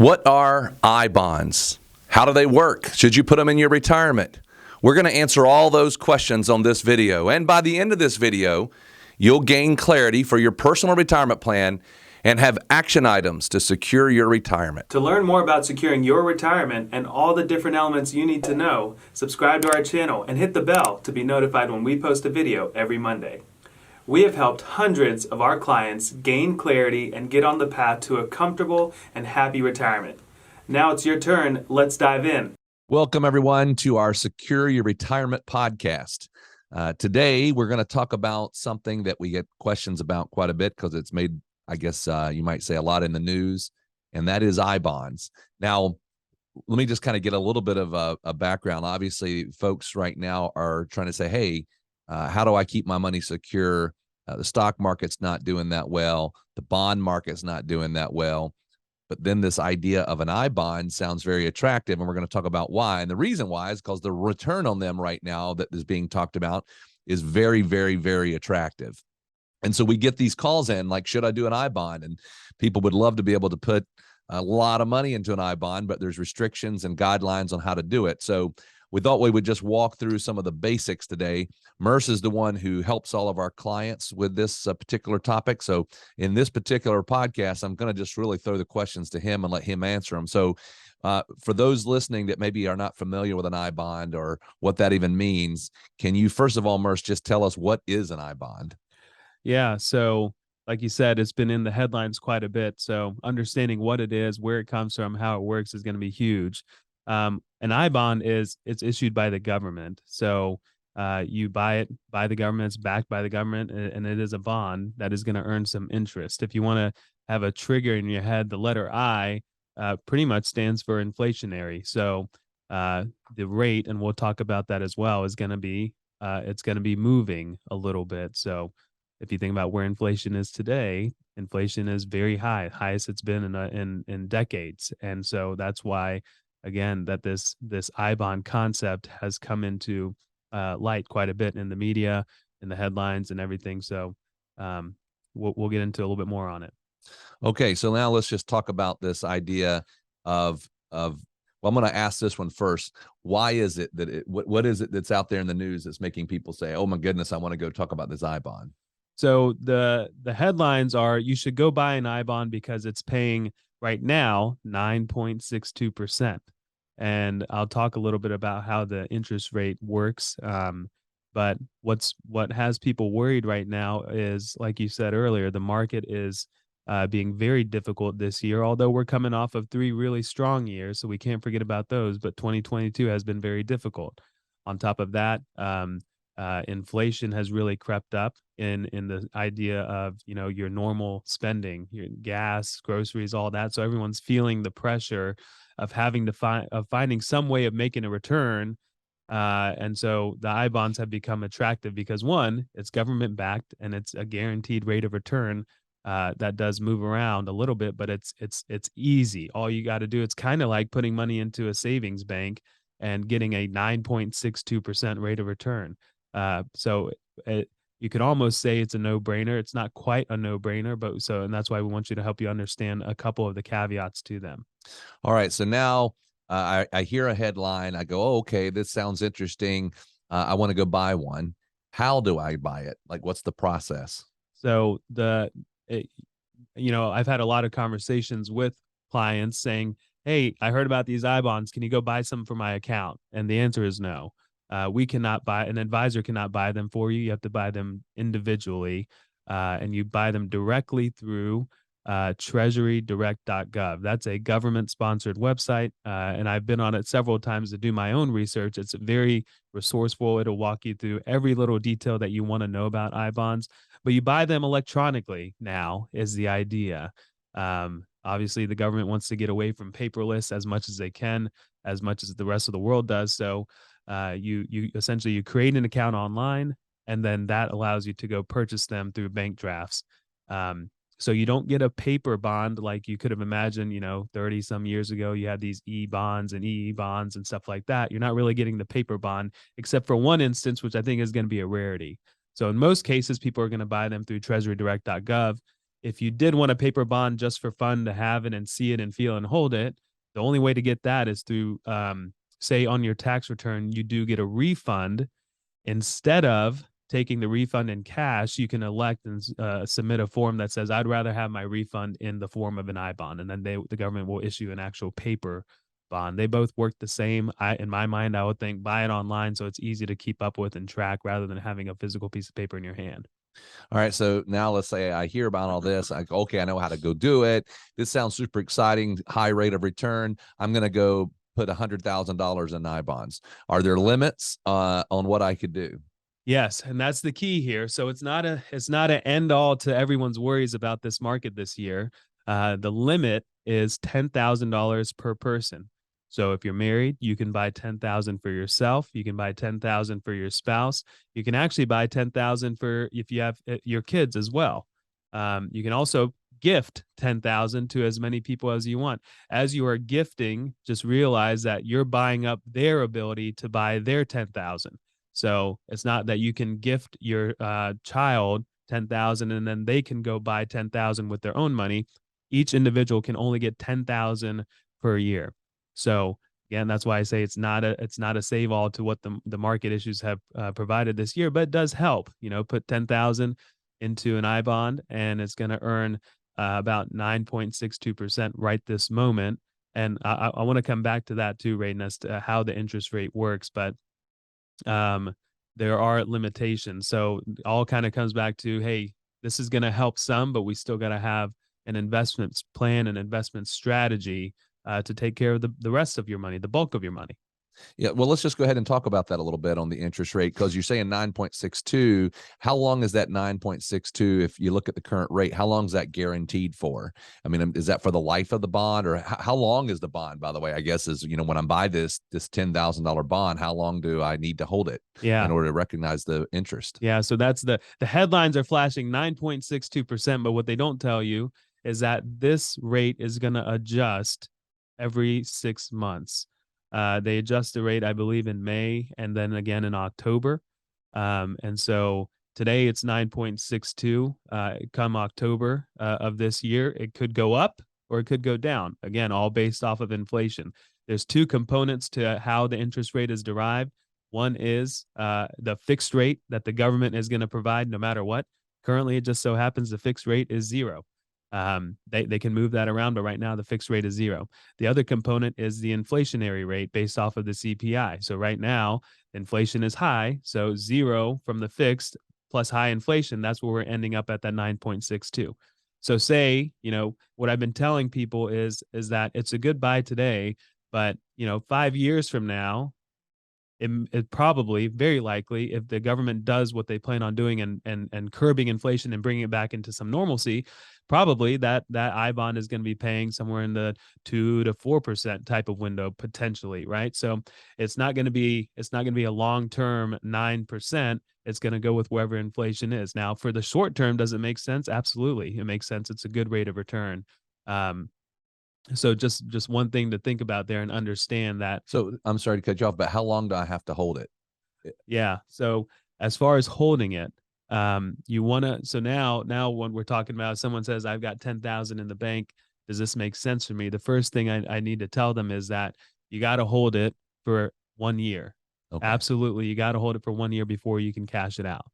What are I bonds? How do they work? Should you put them in your retirement? We're going to answer all those questions on this video. And by the end of this video, you'll gain clarity for your personal retirement plan and have action items to secure your retirement. To learn more about securing your retirement and all the different elements you need to know, subscribe to our channel and hit the bell to be notified when we post a video every Monday. We have helped hundreds of our clients gain clarity and get on the path to a comfortable and happy retirement. Now it's your turn. Let's dive in. Welcome, everyone, to our Secure Your Retirement podcast. Today, we're going to talk about something that we get questions about quite a bit because it's made, I guess you might say, a lot in the news, and that is I bonds. Now, let me just kind of get a little bit of a background. Obviously, folks right now are trying to say, hey, how do I keep my money secure? The stock market's not doing that well. The bond market's not doing that well. But then this idea of an I bond sounds very attractive, and we're going to talk about why. And the reason why is because the return on them right now that is being talked about is very, very, very attractive. And so we get these calls in like, should I do an I bond? And people would love to be able to put a lot of money into an I bond, but there's restrictions and guidelines on how to do it. So we thought we would just walk through some of the basics today. Merce is the one who helps all of our clients with this particular topic. So in this particular podcast, I'm going to just really throw the questions to him and let him answer them. So for those listening that maybe are not familiar with an I bond or what that even means, can you, first of all, Merce, just tell us what is an I bond? Yeah. So like you said, it's been in the headlines quite a bit. So understanding what it is, where it comes from, how it works is going to be huge. An I bond it's issued by the government. So you buy it by the government, it's backed by the government, and it is a bond that is going to earn some interest. If you want to have a trigger in your head, the letter I pretty much stands for inflationary. So the rate, and we'll talk about that as well, is going to be it's going to be moving a little bit. So if you think about where inflation is today, inflation is very high, highest it's been in decades. And so that's why, again, that this I bond concept has come into light quite a bit in the media, in the headlines and everything. So we'll get into a little bit more on it. Okay, so now let's just talk about this idea of well, I'm going to ask this one first. Why is it that what is it that's out there in the news that's making people say, oh my goodness, I want to go talk about this I bond? So the headlines are, you should go buy an I bond because it's paying right now 9.62%. And I'll talk a little bit about how the interest rate works. But what has people worried right now is, like you said earlier, the market is being very difficult this year, although we're coming off of 3 really strong years, so we can't forget about those. But 2022 has been very difficult. On top of that, inflation has really crept up in the idea of, your normal spending, your gas, groceries, all that. So everyone's feeling the pressure of having to finding some way of making a return. And so the I bonds have become attractive because, one, it's government backed and it's a guaranteed rate of return that does move around a little bit, but it's easy. All you got to do, it's kind of like putting money into a savings bank and getting a 9.62% rate of return. You could almost say it's a no-brainer. It's not quite a no-brainer, and that's why we want you to help you understand a couple of the caveats to them. All right. So now I hear a headline. I go, oh, okay, this sounds interesting. I want to go buy one. How do I buy it? Like, what's the process? So I've had a lot of conversations with clients saying, hey, I heard about these I bonds. Can you go buy some for my account? And the answer is no. We cannot buy, an advisor cannot buy them for you. You have to buy them individually, and you buy them directly through treasurydirect.gov. That's a government-sponsored website, and I've been on it several times to do my own research. It's very resourceful. It'll walk you through every little detail that you want to know about I bonds, but you buy them electronically now is the idea. Obviously, the government wants to get away from paperless as much as they can, as much as the rest of the world does. So you essentially you create an account online, and then that allows you to go purchase them through bank drafts. So you don't get a paper bond like you could have imagined, 30 some years ago. You had these e-bonds and e-bonds and stuff like that. You're not really getting the paper bond, except for one instance, which I think is going to be a rarity. So in most cases, people are going to buy them through treasurydirect.gov. If you did want a paper bond just for fun to have it and see it and feel and hold it, the only way to get that is through, say, on your tax return, you do get a refund. Instead of taking the refund in cash, you can elect and submit a form that says, I'd rather have my refund in the form of an I bond. And then the government will issue an actual paper bond. They both work the same. In my mind, I would think buy it online so it's easy to keep up with and track rather than having a physical piece of paper in your hand. All right. So now let's say I hear about all this. I go, okay, I know how to go do it. This sounds super exciting, high rate of return. I'm going to go put $100,000 in I bonds. Are there limits on what I could do? Yes, and that's the key here. So it's not an end all to everyone's worries about this market this year. The limit is $10,000 per person. So if you're married, you can buy 10,000 for yourself. You can buy 10,000 for your spouse. You can actually buy 10,000 for if you have your kids as well. You can also gift 10,000 to as many people as you want. As you are gifting, just realize that you're buying up their ability to buy their 10,000. So it's not that you can gift your child 10,000 and then they can go buy 10,000 with their own money. Each individual can only get 10,000 per year. So again, that's why I say it's not a save all to what the market issues have provided this year, but it does help. Put 10,000 into an I bond and it's going to earn about 9.62% right this moment. And I want to come back to that too, Raiden, as to how the interest rate works, but there are limitations. So it all kind of comes back to, hey, this is going to help some, but we still got to have an investment plan and investment strategy to take care of the rest of your money, the bulk of your money. Yeah, well, let's just go ahead and talk about that a little bit on the interest rate, because you're saying 9.62. How long is that 9.62? If you look at the current rate, how long is that guaranteed for? I mean, is that for the life of the bond, or how long is the bond, by the way? I guess is, when I buy this $10,000 bond, how long do I need to hold it in order to recognize the interest? Yeah, so that's the headlines are flashing 9.62%, but what they don't tell you is that this rate is going to adjust every 6 months. They adjust the rate, I believe, in May and then again in October. And so today it's 9.62. Come October of this year, it could go up or it could go down. Again, all based off of inflation. There's two components to how the interest rate is derived. One is the fixed rate that the government is going to provide no matter what. Currently, it just so happens the fixed rate is 0. They can move that around, but right now the fixed rate is 0. The other component is the inflationary rate based off of the CPI. So right now inflation is high, so 0 from the fixed plus high inflation, that's where we're ending up at that 9.62. So say, what I've been telling people is that it's a good buy today, but 5 years from now, it probably, very likely, if the government does what they plan on doing and curbing inflation and bringing it back into some normalcy, probably that I bond is going to be paying somewhere in the 2 to 4% type of window potentially, right? So it's not going to be a long-term 9%. It's going to go with wherever inflation is. Now, for the short term, does it make sense? Absolutely, it makes sense. It's a good rate of return. So just one thing to think about there and understand that. So I'm sorry to cut you off, but how long do I have to hold it? Yeah. So as far as holding it, you want to, so now when we're talking about, someone says, I've got 10,000 in the bank. Does this make sense for me? The first thing I need to tell them is that you got to hold it for 1 year. Okay. Absolutely. You got to hold it for 1 year before you can cash it out.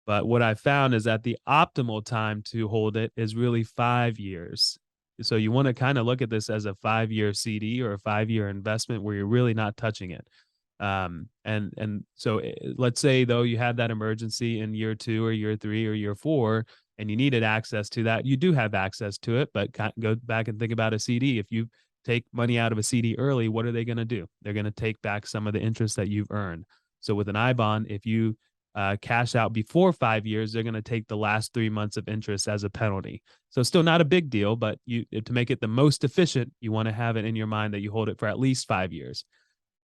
But what I found is that the optimal time to hold it is really 5 years. So you want to kind of look at this as a 5-year CD or a 5-year investment where you're really not touching it. And so let's say though you had that emergency in year 2 or year 3 or year 4 and you needed access to that, you do have access to it, but go back and think about a CD. If you take money out of a CD early, what are they going to do? They're going to take back some of the interest that you've earned. So with an I bond, if you cash out before 5 years, they're going to take the last 3 months of interest as a penalty. So still not a big deal, but to make it the most efficient, you want to have it in your mind that you hold it for at least 5 years.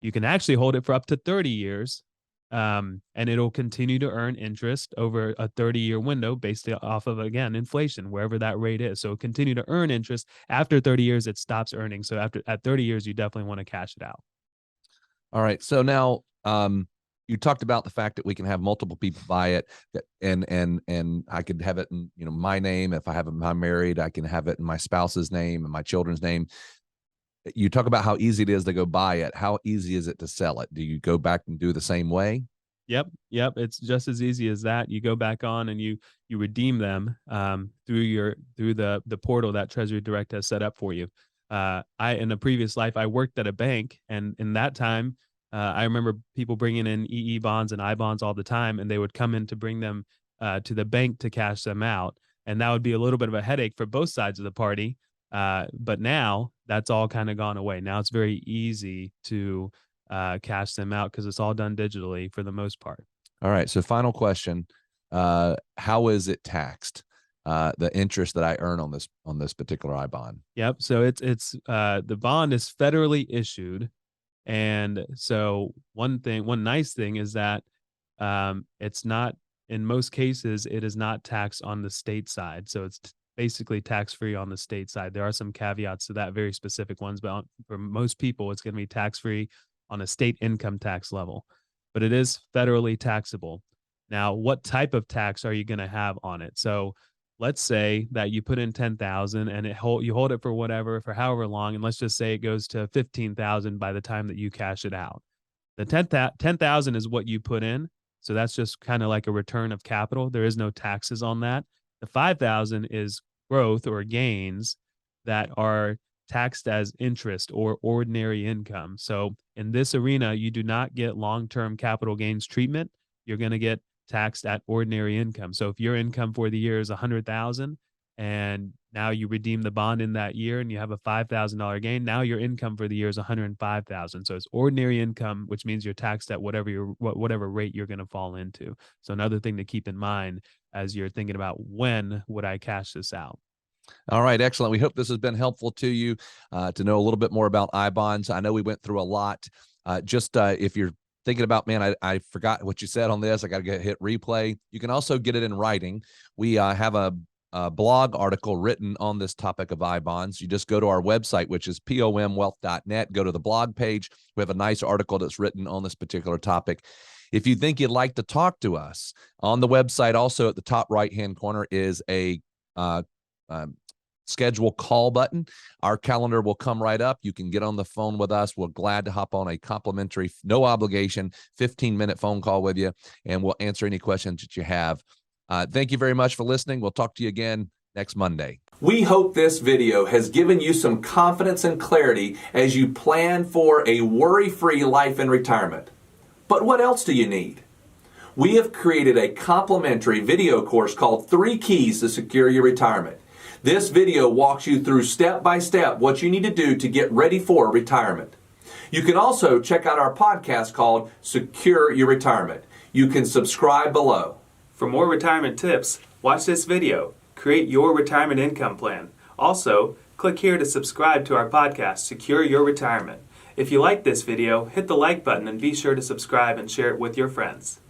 You can actually hold it for up to 30 years, and it'll continue to earn interest over a 30-year window based off of, again, inflation, wherever that rate is. So continue to earn interest. After 30 years, it stops earning. So at 30 years, you definitely want to cash it out. All right. So now, you talked about the fact that we can have multiple people buy it, and I could have it in, my name. If I'm married, I can have it in my spouse's name and my children's name. You talk about how easy it is to go buy it. How easy is it to sell it? Do you go back and do the same way? Yep. It's just as easy as that. You go back on and you redeem them through the portal that Treasury Direct has set up for you. In a previous life, I worked at a bank, and in that time, I remember people bringing in EE bonds and I bonds all the time, and they would come in to bring them to the bank to cash them out, and that would be a little bit of a headache for both sides of the party. But now that's all kind of gone away. Now it's very easy to cash them out because it's all done digitally for the most part. All right. So final question. How is it taxed? The interest that I earn on this particular I bond. Yep. So it's the bond is federally issued. And so one nice thing is that it's not, in most cases, it is not taxed on the state side. So it's basically tax-free on the state side. There are some caveats to that, very specific ones, but for most people, it's going to be tax-free on a state income tax level, but it is federally taxable. Now, what type of tax are you going to have on it? So let's say that you put in 10,000 and you hold it for however long, and let's just say it goes to 15,000 by the time that you cash it out. The 10,000 is what you put in, so that's just kind of like a return of capital. There is no taxes on that. The 5,000 is growth or gains that are taxed as interest or ordinary income. So in this arena, you do not get long-term capital gains treatment. You're going to get taxed at ordinary income. So if your income for the year is 100,000 and now you redeem the bond in that year and you have a $5,000 gain, now your income for the year is 105,000. So it's ordinary income, which means you're taxed at whatever rate you're going to fall into. So another thing to keep in mind as you're thinking about when would I cash this out. All right, excellent. We hope this has been helpful to you to know a little bit more about I bonds. I know we went through a lot. If you're thinking about, man, I forgot what you said on this, I got to hit replay. You can also get it in writing. We have a blog article written on this topic of I bonds. You just go to our website, which is pomwealth.net. Go to the blog page. We have a nice article that's written on this particular topic. If you think you'd like to talk to us, on the website, also at the top right-hand corner is a schedule call button. Our calendar will come right up. You can get on the phone with us. We're glad to hop on a complimentary, no obligation, 15-minute phone call with you, and we'll answer any questions that you have. Thank you very much for listening. We'll talk to you again next Monday. We hope this video has given you some confidence and clarity as you plan for a worry-free life in retirement. But what else do you need? We have created a complimentary video course called 3 Keys to Secure Your Retirement. This video walks you through step by step what you need to do to get ready for retirement. You can also check out our podcast called Secure Your Retirement. You can subscribe below. For more retirement tips, watch this video. Create your retirement income plan. Also, click here to subscribe to our podcast, Secure Your Retirement. If you like this video, hit the like button and be sure to subscribe and share it with your friends.